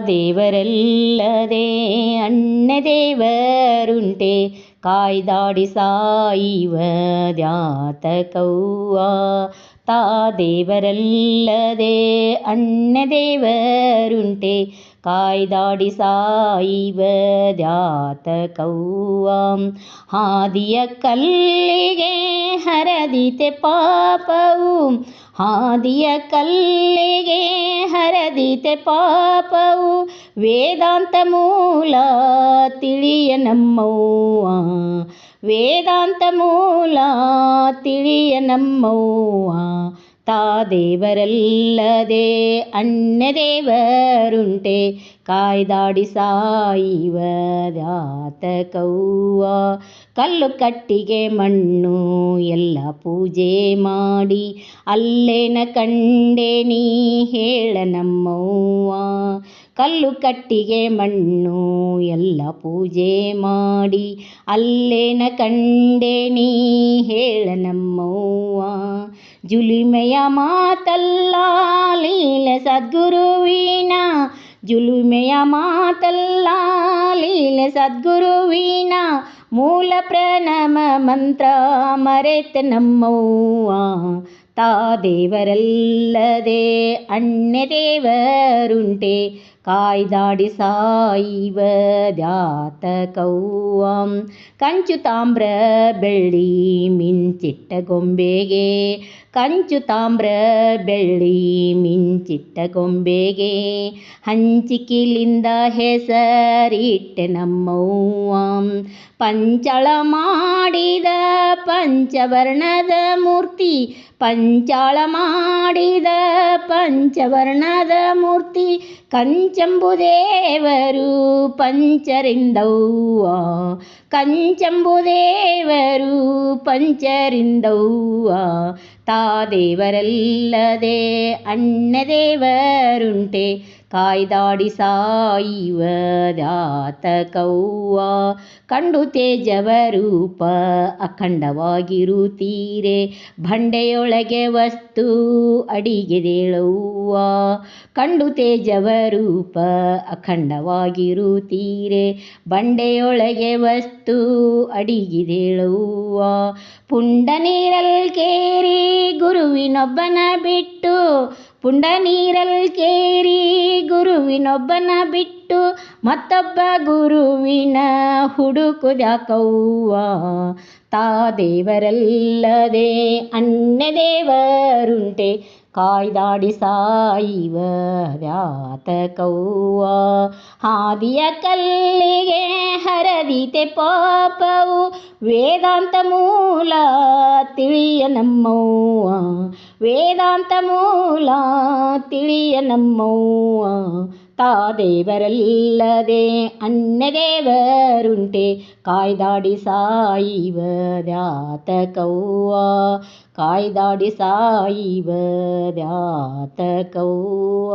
ದೇವರಲ್ಲದೆ ಅಣ್ಣದೇವರುಂಟೆ ಕಾಯ್ದಾಡಿ ಸಾಯುವ ದ್ಯಾತಕವ್ವ. ದೇವರಲ್ಲದೆ ಅಣ್ಣದೇವರುಂಟೆ ಕಾಯ್ದಾಡಿ ಸಾಯುವ ದ್ಯಾತಕವ್ವ. ಹಾದಿಯ ಕಲ್ಲಿಗೆ ಹರದಿತೆ ಪಾಪವು, ಹಾದಿಯ ಕಲ್ಲಿಗೆ ಹರದಿತೆ ಪಾಪವು, ವೇದಾಂತ ಮೂಲ ತಿಳಿಯ ನಮ್ಮವ್ವ, ವೇದಾಂತ ಮೂಲ ತಿಳಿಯ ನಮ್ಮವ್ವ. ದೇವರಲ್ಲದೆ ಅಣ್ಣದೇವರುಂಟೆ ಕಾಯ್ದಾಡಿ ಸಾಯುವ ದ್ಯಾತಕವ್ವ. ಕಲ್ಲು ಕಟ್ಟಿಗೆ ಮಣ್ಣು ಎಲ್ಲ ಪೂಜೆ ಮಾಡಿ ಅಲ್ಲೇನ ಕಂಡೆ ನೀ ಹೇಳ ನಮ್ಮವ್ವ. ಕಲ್ಲು ಕಟ್ಟಿಗೆ ಮಣ್ಣು ಎಲ್ಲ ಪೂಜೆ ಮಾಡಿ ಅಲ್ಲೇನ ಕಂಡೆ ನೀ ಹೇಳ ನಮ್ಮವ್ವ. ಜುಲುಮೆಯ ಮಾತಲ್ಲ ಲೀಲೆ ಸದ್ಗುರುವಿನ, ಜುಲುಮೆಯ ಮಾತಲ್ಲ ಲೀಲೆ ಸದ್ಗುರುವಿನ, ಮೂಲ ಪ್ರಣಮ ಮಂತ್ರ ಮರೆತೆ ನಮ್ಮವ್ವ. ದೇವರಲ್ಲದೆ ಅಣ್ಣದೇವರುಂಟೆ ಕಾಯ್ದಾಡಿ ಸಾಯುವ ದ್ಯಾತಕವ್ವ. ಕಂಚು ತಾಮ್ರ ಬೆಳ್ಳಿ ಮಿಂಚಿಟ್ಟ ಗೊಂಬೆಗೆ, ಕಂಚು ತಾಮ್ರ ಬೆಳ್ಳಿ ಮಿಂಚಿಟ್ಟ ಗೊಂಬೆಗೆ ಹಂಚಿಕಿಲಿಂದ ಹೆಸರಿಟ್ಟೆ ನಮ್ಮವ್ವ. ಪಂಚಳ ಮಾಡಿದ ಪಂಚವರ್ಣದ ಮೂರ್ತಿ, ಪಂಚಾಳ ಮಾಡಿದ ಪಂಚವರ್ಣದ ಮೂರ್ತಿ, ಕಂಚಂಬುದೇವರು ಪಂಚರಿಂದವ್ವ, ಕಂಚಂಬುದೇವರು ಪಂಚರಿಂದವ್ವ. ದೇವರಲ್ಲದೆ ಅಣ್ಣದೇವರುಂಟೆ ಕಾಯ್ದಾಡಿ ಸಾಯುವ ದ್ಯಾತಕವ್ವ. ಕಂಡು ತೇಜವ ರೂಪ ಅಖಂಡವಾಗಿರುತ್ತೀರೆ, ಬಂಡೆಯೊಳಗೆ ವಸ್ತು ಅಡಿಗೆದೇಳವ್ವ. ಕಂಡು ತೇಜವ ರೂಪ ಅಖಂಡವಾಗಿರುತ್ತೀರೆ, ಬಂಡೆಯೊಳಗೆ ವಸ್ತು ಅಡಿಗೆದೇಳವ್ವ. ಪುಂಡ ನೀರಲ್ಕೇರಿ ಗುರುವಿನೊಬ್ಬನ ಬಿಟ್ಟು, ಪುಂಡ ನೀರಲ್ಕೇರಿ ಗುರುವಿನೊಬ್ಬನ ಬಿಟ್ಟು, ಮತ್ತೊಬ್ಬ ಗುರುವಿನ ಹುಡುಕುದ್ಯಾಕವ್ವ. ದೇವರಲ್ಲದೆ ಅಣ್ಣದೇವರುಂಟೆ ಕಾಯ್ದಾಡಿ ಸಾಯುವ ದ್ಯಾತಕವ್ವ. ಹಾದಿಯ ಕಲ್ಲಿಗೆ ಹರದಿತೆ ಪಾಪವು, ವೇದಾಂತ ಮೂಲ ತಿಳಿಯ ನಮ್ಮವ್ವ, ವೇದಾಂತ ಮೂಲ ತಿಳಿಯ ನಮ್ಮವ್ವ. ದೇವರಲ್ಲದೆ ಅಣ್ಣದೇವರುಂಟೆ ಕಾಯ್ದಾಡಿ ಸಾಯುವ ದ್ಯಾತಕವ್ವ, ಕಾಯ್ದಾಡಿ ಸಾಯುವ ದ್ಯಾತಕವ್ವ.